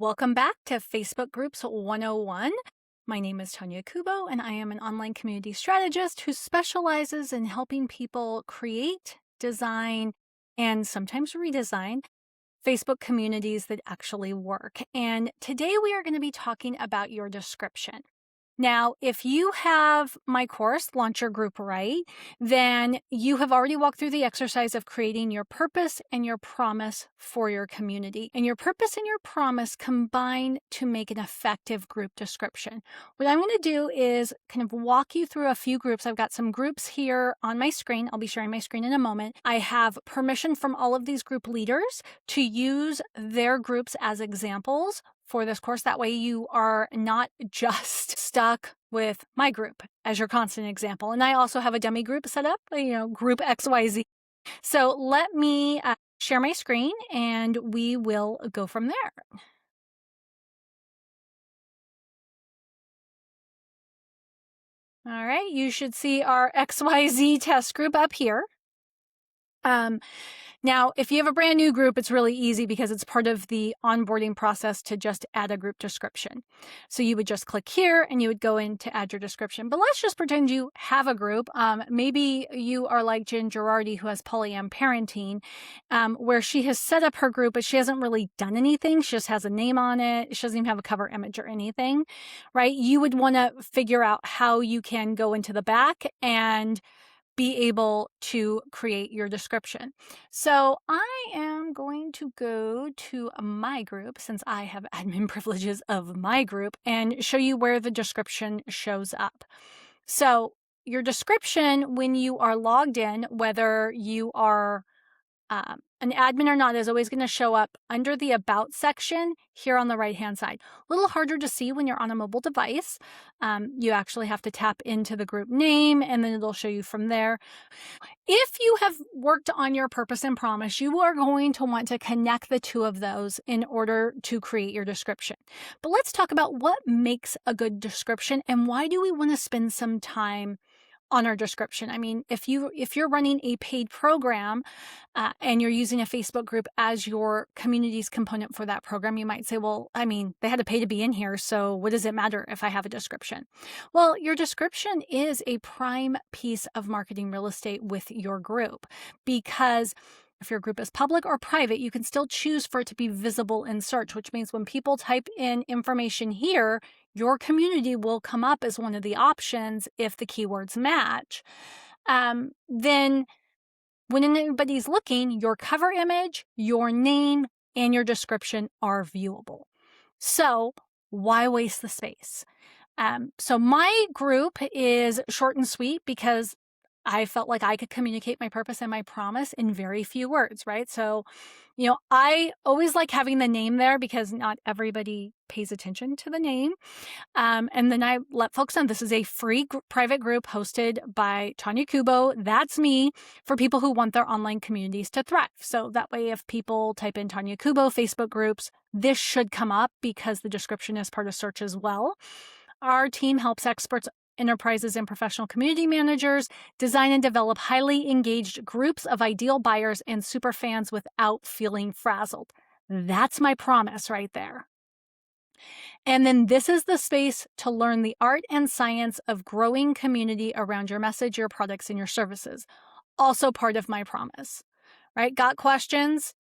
Welcome back to Facebook Groups 101. My name is Tonya Kubo, and I am an online community strategist who specializes in helping people create, design, and sometimes redesign Facebook communities that actually work. And today we are going to be talking about your description. Now, if you have my course, Launch Your Group Right, then you have already walked through the exercise of creating your purpose and your promise for your community. And your purpose and your promise combine to make an effective group description. What I'm going to do is kind of walk you through a few groups. I've got some groups here on my screen. I'll be sharing my screen in a moment. I have permission from all of these group leaders to use their groups as examples for this course. That way you are not just stuck with my group as your constant example. And I also have a dummy group set up, group XYZ. So let me share my screen and we will go from there. All right, you should see our XYZ test group up here. Now, if you have a brand new group, it's really easy because it's part of the onboarding process to just add a group description. So you would just click here and you would go in to add your description. But let's just pretend you have a group. Maybe you are like Jen Girardi, who has Polyam Parenting, where she has set up her group, but she hasn't really done anything. She just has a name on it. She doesn't even have a cover image or anything, right? You would want to figure out how you can go into the back and be able to create your description. So I am going to go to my group, since I have admin privileges of my group, and show you where the description shows up. So your description, when you are logged in, whether you are an admin or not, is always going to show up under the About section here on the right-hand side. A little harder to see when you're on a mobile device. You actually have to tap into the group name, and then it'll show you from there. If you have worked on your purpose and promise, you are going to want to connect the two of those in order to create your description. But let's talk about what makes a good description and why do we want to spend some time on our description. I mean, if you're running a paid program and you're using a Facebook group as your community's component for that program, you might say, well, I mean, they had to pay to be in here, so what does it matter if I have a description? Well, your description is a prime piece of marketing real estate with your group, because if your group is public or private, you can still choose for it to be visible in search, which means when people type in information here, your community will come up as one of the options if the keywords match. Then when anybody's looking, your cover image, your name, and your description are viewable. So why waste the space? So my group is short and sweet because I felt like I could communicate my purpose and my promise in very few words, right? So, I always like having the name there because not everybody pays attention to the name. And then I let folks know this is a free private group hosted by Tonya Kubo. That's me, for people who want their online communities to thrive. So that way, if people type in Tonya Kubo Facebook groups, this should come up because the description is part of search as well. Our team helps experts, enterprises, and professional community managers design and develop highly engaged groups of ideal buyers and super fans without feeling frazzled. That's my promise right there. And then this is the space to learn the art and science of growing community around your message, your products, and your services. Also part of my promise, right? Got questions?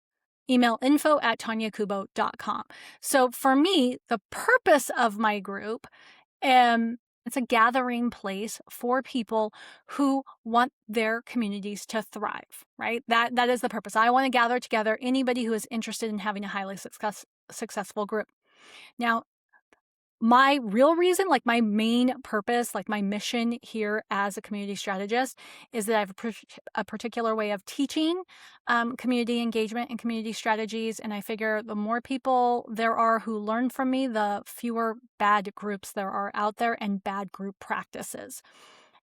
Email info@tonyakubo.com. So for me, the purpose of my group, it's a gathering place for people who want their communities to thrive, right? That is the purpose. I want to gather together anybody who is interested in having a highly successful group. Now, my real reason, like my main purpose, like my mission here as a community strategist, is that I have a particular way of teaching community engagement and community strategies. And I figure the more people there are who learn from me, the fewer bad groups there are out there and bad group practices.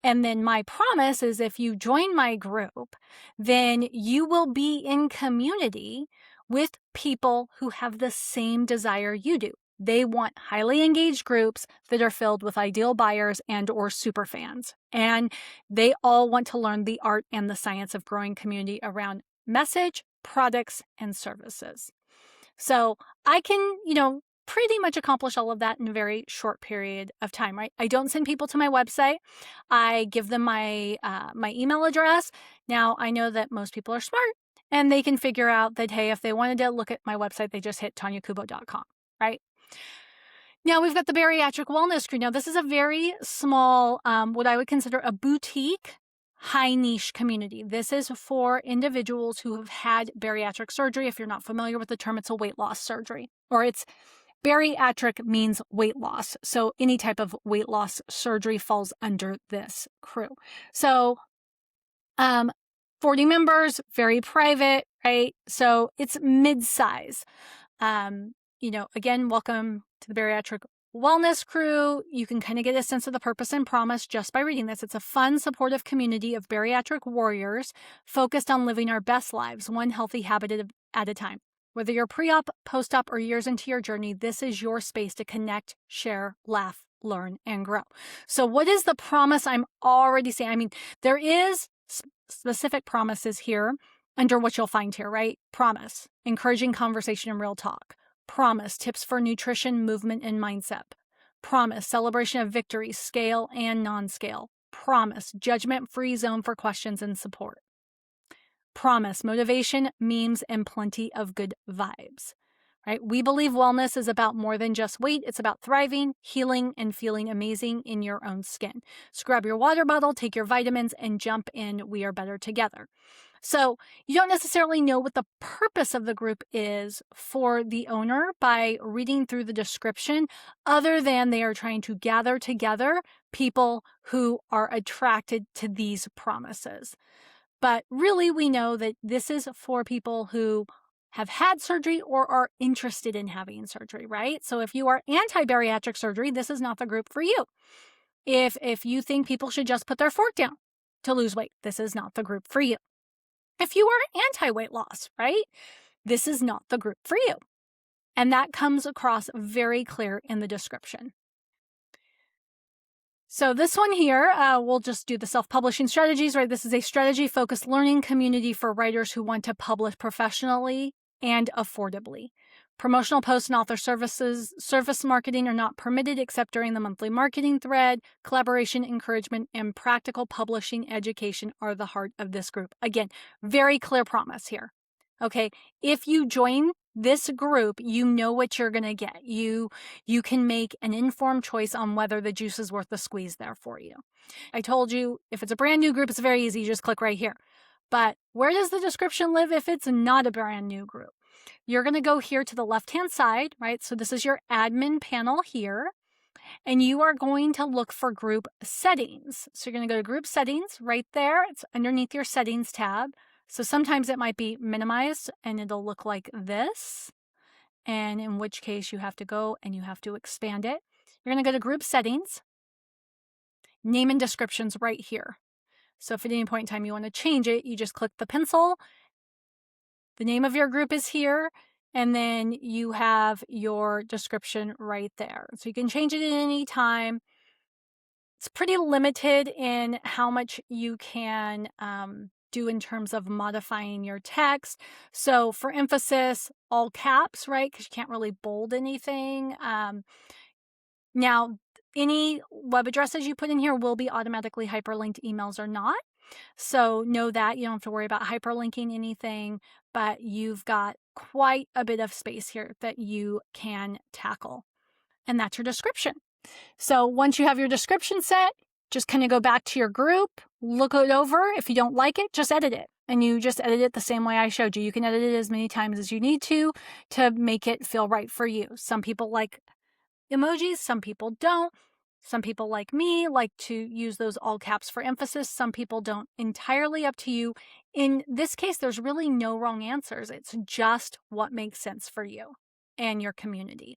And then my promise is if you join my group, then you will be in community with people who have the same desire you do. They want highly engaged groups that are filled with ideal buyers and or super fans. And they all want to learn the art and the science of growing community around message, products, and services. So I can, pretty much accomplish all of that in a very short period of time, right? I don't send people to my website. I give them my email address. Now, I know that most people are smart and they can figure out that, hey, if they wanted to look at my website, they just hit tonyakubo.com, right? Now, we've got the Bariatric Wellness Crew. Now, this is a very small, what I would consider a boutique, high niche community. This is for individuals who have had bariatric surgery. If you're not familiar with the term, it's a weight loss surgery, or it's bariatric means weight loss. So any type of weight loss surgery falls under this crew. So 40 members, very private, right? So it's mid-size. Again, welcome to the Bariatric Wellness Crew. You can kind of get a sense of the purpose and promise just by reading this. It's a fun, supportive community of bariatric warriors focused on living our best lives, one healthy habit at a time. Whether you're pre-op, post-op, or years into your journey, this is your space to connect, share, laugh, learn, and grow. So what is the promise I'm already saying? I mean, there is specific promises here under what you'll find here, right? Promise, encouraging conversation and real talk. Promise, tips for nutrition, movement, and mindset. Promise, celebration of victories, scale and non-scale. Promise, judgment-free zone for questions and support. Promise, motivation, memes, and plenty of good vibes, right? We believe wellness is about more than just weight. It's about thriving, healing, and feeling amazing in your own skin. So grab your water bottle, take your vitamins, and jump in. We are better together. So you don't necessarily know what the purpose of the group is for the owner by reading through the description, other than they are trying to gather together people who are attracted to these promises. But really, we know that this is for people who have had surgery or are interested in having surgery, right? So if you are anti-bariatric surgery, this is not the group for you. If you think people should just put their fork down to lose weight, this is not the group for you. If you are anti-weight loss, right? This is not the group for you. And that comes across very clear in the description. So this one here, we'll just do the self-publishing strategies, right? This is a strategy-focused learning community for writers who want to publish professionally and affordably. Promotional posts and author service marketing are not permitted except during the monthly marketing thread. Collaboration, encouragement, and practical publishing education are the heart of this group. Again, very clear promise here. Okay, if you join this group, you know what you're going to get. You can make an informed choice on whether the juice is worth the squeeze there for you. I told you, if it's a brand new group, it's very easy. You just click right here. But where does the description live if it's not a brand new group? You're going to go here to the left-hand side, right? So this is your admin panel here. And you are going to look for group settings. So you're going to go to group settings right there. It's underneath your settings tab. So sometimes it might be minimized and it'll look like this. And in which case you have to go and you have to expand it. You're going to go to group settings, name and descriptions right here. So if at any point in time you want to change it, you just click the pencil. The name of your group is here. And then you have your description right there. So you can change it at any time. It's pretty limited in how much you can do in terms of modifying your text. So for emphasis, all caps, right? Because you can't really bold anything. Now, any web addresses you put in here will be automatically hyperlinked. Emails are not. So know that you don't have to worry about hyperlinking anything, but you've got quite a bit of space here that you can tackle. And that's your description. So once you have your description set, just kind of go back to your group, look it over. If you don't like it, just edit it. And you just edit it the same way I showed you. You can edit it as many times as you need to make it feel right for you. Some people like emojis, some people don't. Some people like me like to use those all caps for emphasis. Some people don't. Entirely up to you. In this case, there's really no wrong answers. It's just what makes sense for you and your community.